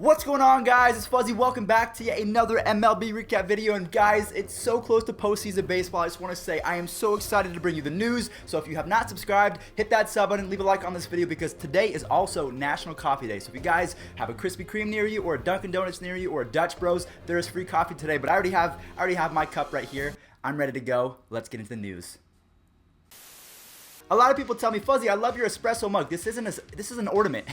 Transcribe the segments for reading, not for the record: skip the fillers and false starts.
What's going on, guys? It's Fuzzy. Welcome back to yet another MLB recap video. And guys, it's so close to postseason baseball. I just want to say I am so excited to bring you the news. So if you have not subscribed, hit that sub button, leave a like on this video because today is also National Coffee Day. So if you guys have a Krispy Kreme near you or a Dunkin' Donuts near you or a Dutch Bros, there is free coffee today. But I already have my cup right here. I'm ready to go. Let's get into the news. A lot of people tell me, Fuzzy, I love your espresso mug. This is an ornament.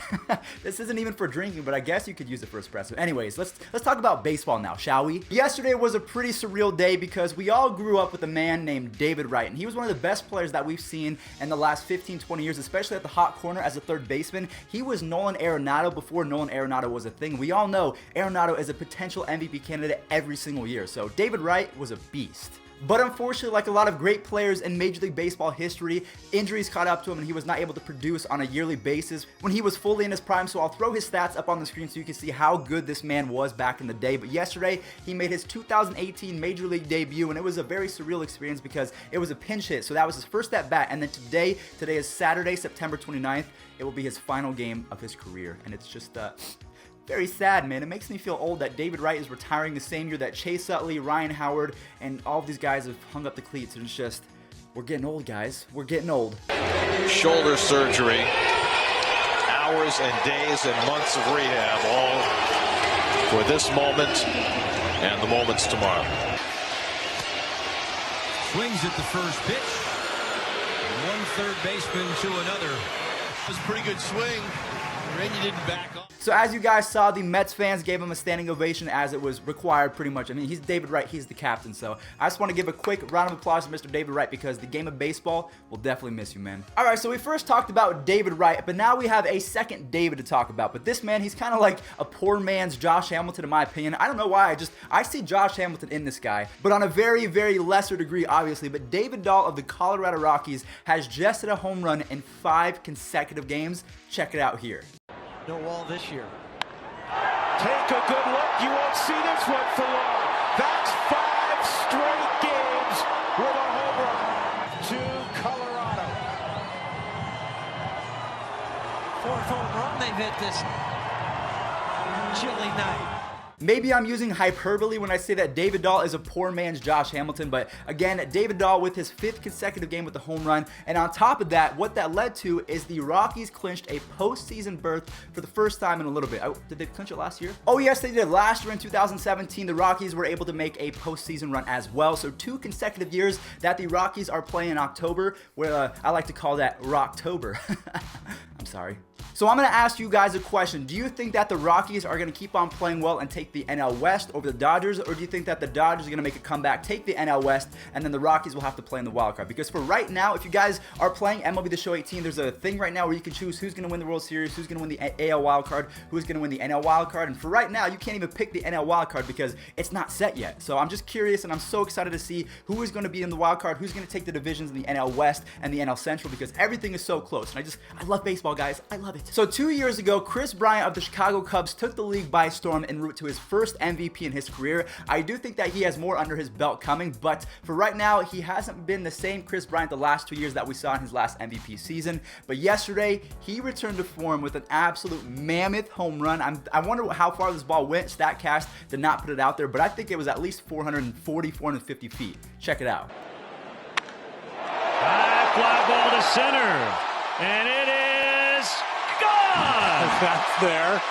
This isn't even for drinking, but I guess you could use it for espresso. Anyways, let's talk about baseball now, shall we? Yesterday was a pretty surreal day because we all grew up with a man named David Wright, and he was one of the best players that we've seen in the last 15-20 years, especially at the hot corner as a third baseman. He was Nolan Arenado before Nolan Arenado was a thing. We all know Arenado is a potential MVP candidate every single year, so David Wright was a beast. But unfortunately, like a lot of great players in Major League Baseball history, injuries caught up to him and he was not able to produce on a yearly basis when he was fully in his prime. So I'll throw his stats up on the screen so you can see how good this man was back in the day. But yesterday, he made his 2018 Major League debut, and it was a very surreal experience because it was a pinch hit. So that was his first at bat. And then today is Saturday, September 29th. It will be his final game of his career. And it's just very sad, man. It makes me feel old that David Wright is retiring the same year that Chase Utley, Ryan Howard, and all of these guys have hung up the cleats. And it's just, we're getting old, guys. We're getting old. Shoulder surgery, hours and days and months of rehab, all for this moment and the moments tomorrow. Swings at the first pitch. One third baseman to another. It was a pretty good swing. Randy didn't back up. So as you guys saw, the Mets fans gave him a standing ovation as it was required pretty much. I mean, he's David Wright, he's the captain. So I just want to give a quick round of applause to Mr. David Wright because the game of baseball will definitely miss you, man. All right, so we first talked about David Wright, but now we have a second David to talk about. But this man, he's kind of like a poor man's Josh Hamilton in my opinion. I don't know why, I see Josh Hamilton in this guy, but on a very, very lesser degree, obviously. But David Dahl of the Colorado Rockies has just hit a home run in 5 consecutive games. Check it out here. No wall this year. Take a good look. You won't see this one for long. That's 5 straight games with a home run to Colorado. 4th home run they've hit this chilly night. Maybe I'm using hyperbole when I say that David Dahl is a poor man's Josh Hamilton, but again, David Dahl with his 5th consecutive game with the home run, and on top of that, what that led to is the Rockies clinched a postseason berth for the first time in a little bit. Did they clinch it last year? Oh yes, they did. Last year in 2017, the Rockies were able to make a postseason run as well, so 2 consecutive years that the Rockies are playing in October, where I like to call that Rocktober. I'm sorry. So I'm going to ask you guys a question. Do you think that the Rockies are going to keep on playing well and take the NL West over the Dodgers? Or do you think that the Dodgers are going to make a comeback, take the NL West, and then the Rockies will have to play in the wild card? Because for right now, if you guys are playing MLB The Show 18, there's a thing right now where you can choose who's going to win the World Series, who's going to win the AL wild card, who's going to win the NL wild card. And for right now, you can't even pick the NL wild card because it's not set yet. So I'm just curious, and I'm so excited to see who is going to be in the wild card, who's going to take the divisions in the NL West and the NL Central because everything is so close. And I love baseball, guys. I love it. So 2 years ago, Kris Bryant of the Chicago Cubs took the league by storm en route to his first MVP in his career. I do think that he has more under his belt coming, but for right now, he hasn't been the same Kris Bryant the last 2 years that we saw in his last MVP season. But yesterday, he returned to form with an absolute mammoth home run. I wonder how far this ball went. StatCast did not put it out there, but I think it was at least 440, 450 feet. Check it out. High fly ball to center, and it is gone. That's there.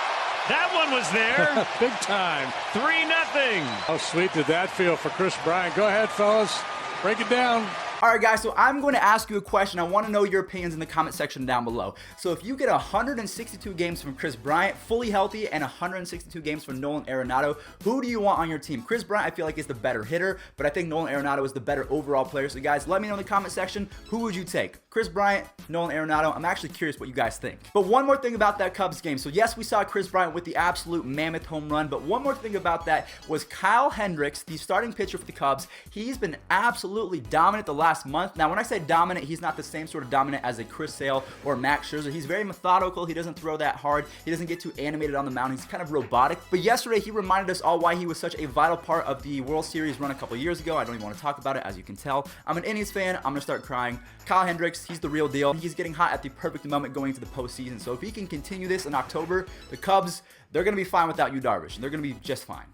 That one was there. Big time. 3-0. How sweet did that feel for Kris Bryant? Go ahead, fellas. Break it down. All right, guys, so I'm going to ask you a question. I want to know your opinions in the comment section down below. So if you get 162 games from Kris Bryant, fully healthy, and 162 games from Nolan Arenado, who do you want on your team? Kris Bryant, I feel like, is the better hitter, but I think Nolan Arenado is the better overall player. So, guys, let me know in the comment section, who would you take? Kris Bryant, Nolan Arenado? I'm actually curious what you guys think. But one more thing about that Cubs game. So, yes, we saw Kris Bryant with the absolute mammoth home run, but one more thing about that was Kyle Hendricks, the starting pitcher for the Cubs. He's been absolutely dominant the last last month. Now, when I say dominant, he's not the same sort of dominant as a Chris Sale or Max Scherzer. He's very methodical. He doesn't throw that hard. He doesn't get too animated on the mound. He's kind of robotic. But yesterday, he reminded us all why he was such a vital part of the World Series run a couple years ago. I don't even want to talk about it, as you can tell. I'm an Indians fan. I'm going to start crying. Kyle Hendricks, he's the real deal. He's getting hot at the perfect moment going into the postseason. So if he can continue this in October, the Cubs, they're going to be fine without Yu Darvish. They're going to be just fine.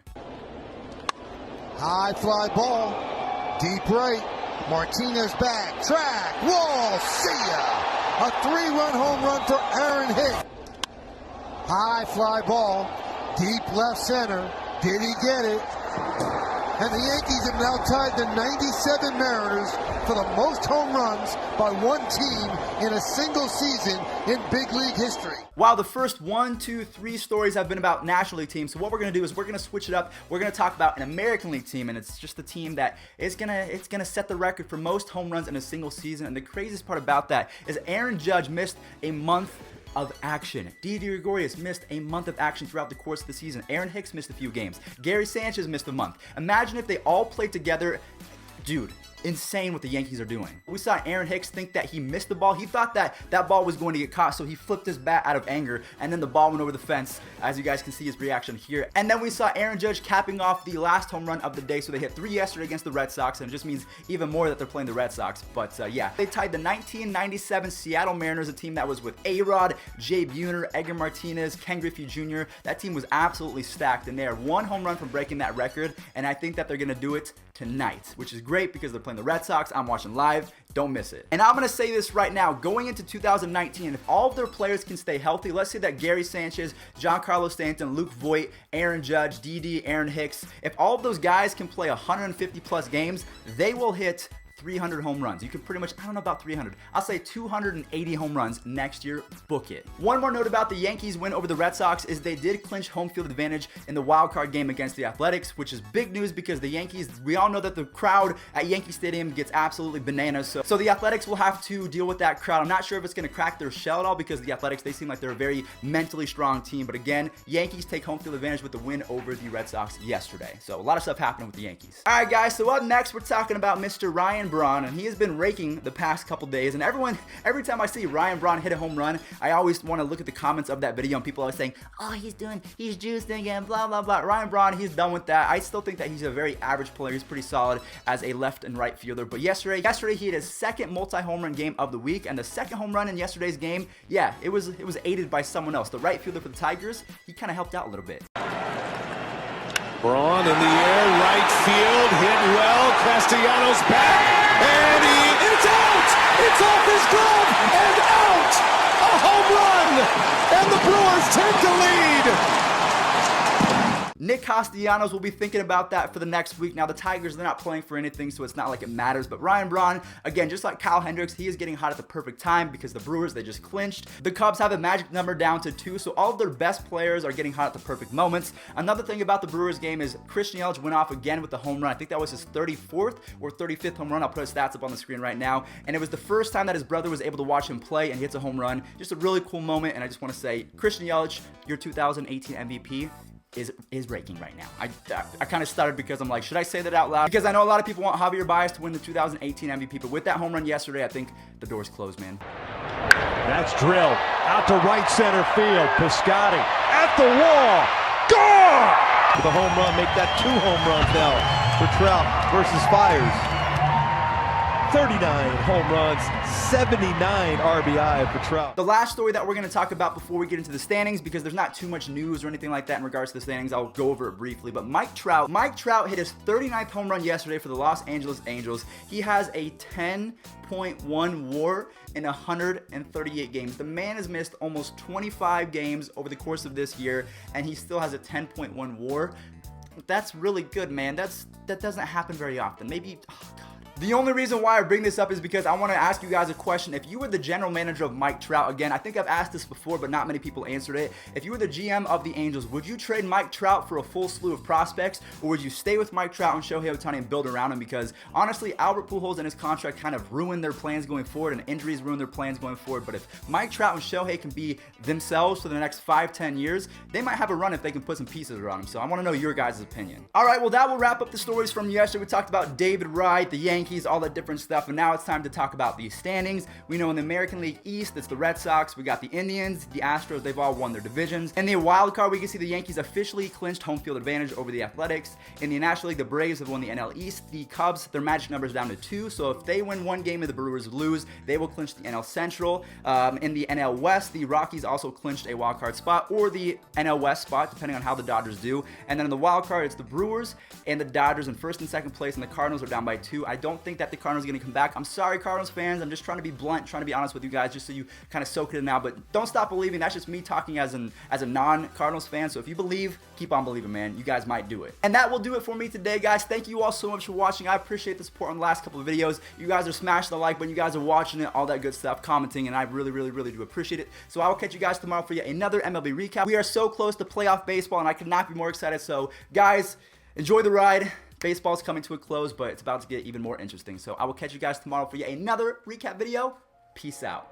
High fly ball, deep right, Martinez back, track, wall, see ya! A 3-run home run for Aaron Hicks. High fly ball, deep left center, did he get it? And the Yankees have now tied the 97 Mariners for the most home runs by one team in a single season in big league history. Wow, the first 1, 2, 3 stories have been about National League teams. So what we're going to do is we're going to switch it up. We're going to talk about an American League team, and it's just the team that is going to set the record for most home runs in a single season. And the craziest part about that is Aaron Judge missed a month of action. Didi Gregorius missed a month of action throughout the course of the season. Aaron Hicks missed a few games. Gary Sanchez missed a month. Imagine if they all played together. Dude, insane what the Yankees are doing. We saw Aaron Hicks think that he missed the ball. He thought that that ball was going to get caught, so he flipped his bat out of anger, and then the ball went over the fence, as you guys can see his reaction here. And then we saw Aaron Judge capping off the last home run of the day, so they hit 3 yesterday against the Red Sox, and it just means even more that they're playing the Red Sox. But yeah, they tied the 1997 Seattle Mariners, a team that was with A-Rod, Jay Buhner, Edgar Martinez, Ken Griffey Jr. That team was absolutely stacked, and they are 1 home run from breaking that record, and I think that they're going to do it tonight, which is great because they're playing the Red Sox. I'm watching live. Don't miss it. And I'm going to say this right now, going into 2019, if all of their players can stay healthy, let's say that Gary Sanchez, Giancarlo Stanton, Luke Voit, Aaron Judge, Didi, Aaron Hicks, if all of those guys can play 150 plus games, they will hit 300 home runs. You can pretty much, I don't know about 300. I'll say 280 home runs next year. Book it. One more note about the Yankees win over the Red Sox is they did clinch home field advantage in the wild card game against the Athletics, which is big news because the Yankees, we all know that the crowd at Yankee Stadium gets absolutely bananas. So the Athletics will have to deal with that crowd. I'm not sure if it's going to crack their shell at all because the Athletics, they seem like they're a very mentally strong team. But again, Yankees take home field advantage with the win over the Red Sox yesterday. So a lot of stuff happening with the Yankees. All right, guys. So up next, we're talking about Mr. Ryan Braun, and he has been raking the past couple days. And every time I see Ryan Braun hit a home run, I always want to look at the comments of that video, and people are always saying, "Oh, he's juicing again, blah blah blah." Ryan Braun, he's done with that. I still think that he's a very average player. He's pretty solid as a left and right fielder. But yesterday he had his second multi-home run game of the week, and the second home run in yesterday's game, yeah, it was aided by someone else. The right fielder for the Tigers, he kind of helped out a little bit. Braun in the air, right field, hit well. Castellanos back, and it's out! It's off his glove, and out! A home run, and the Brewers take the lead. Nick Castellanos will be thinking about that for the next week. Now, the Tigers, they're not playing for anything, so it's not like it matters. But Ryan Braun, again, just like Kyle Hendricks, he is getting hot at the perfect time because the Brewers, they just clinched. The Cubs have a magic number down to 2, so all of their best players are getting hot at the perfect moments. Another thing about the Brewers game is Christian Yelich went off again with the home run. I think that was his 34th or 35th home run. I'll put his stats up on the screen right now. And it was the first time that his brother was able to watch him play and he hits a home run. Just a really cool moment, and I just want to say, Christian Yelich, your 2018 MVP, is raking right now. I kind of stuttered because I'm like, should I say that out loud? Because I know a lot of people want Javier Baez to win the 2018 MVP, but with that home run yesterday, I think the door's closed, man. That's drilled out to right center field. Piscotty at the wall. Gone! The home run, make that 2 home runs now for Trout versus Fires. 39 home runs, 79 RBI for Trout. The last story that we're going to talk about before we get into the standings, because there's not too much news or anything like that in regards to the standings, I'll go over it briefly. But Mike Trout hit his 39th home run yesterday for the Los Angeles Angels. He has a 10.1 WAR in 138 games. The man has missed almost 25 games over the course of this year, and he still has a 10.1 WAR. That's really good, man. That doesn't happen very often. Maybe, oh God. The only reason why I bring this up is because I want to ask you guys a question. If you were the general manager of Mike Trout, again, I think I've asked this before, but not many people answered it. If you were the GM of the Angels, would you trade Mike Trout for a full slew of prospects, or would you stay with Mike Trout and Shohei Ohtani and build around him? Because honestly, Albert Pujols and his contract kind of ruined their plans going forward, and injuries ruined their plans going forward. But if Mike Trout and Shohei can be themselves for the next 5-10 years, they might have a run if they can put some pieces around them. So I want to know your guys' opinion. All right, well, that will wrap up the stories from yesterday. We talked about David Wright, the Yankees, Yankees, all that different stuff. And now it's time to talk about the standings. We know in the American League East, it's the Red Sox. We got the Indians, the Astros. They've all won their divisions. In the wild card, we can see the Yankees officially clinched home field advantage over the Athletics. In the National League, the Braves have won the NL East. The Cubs, their magic number is down to 2. So if they win one game and the Brewers lose, they will clinch the NL Central. In the NL West, the Rockies also clinched a wild card spot or the NL West spot, depending on how the Dodgers do. And then in the wild card, it's the Brewers and the Dodgers in first and second place, and the Cardinals are down by 2. I don't think that the Cardinals are going to come back. I'm sorry, Cardinals fans. I'm just trying to be blunt, trying to be honest with you guys, just so you kind of soak it in now. But don't stop believing. That's just me talking as a non-Cardinals fan. So if you believe, keep on believing, man. You guys might do it. And that will do it for me today, guys. Thank you all so much for watching. I appreciate the support on the last couple of videos. You guys are smashing the like button. You guys are watching it, all that good stuff, commenting, and I really do appreciate it. So I will catch you guys tomorrow for yet another MLB recap. We are so close to playoff baseball, and I could not be more excited. So, guys, enjoy the ride. Baseball's coming to a close, but it's about to get even more interesting. So I will catch you guys tomorrow for yet another recap video. Peace out.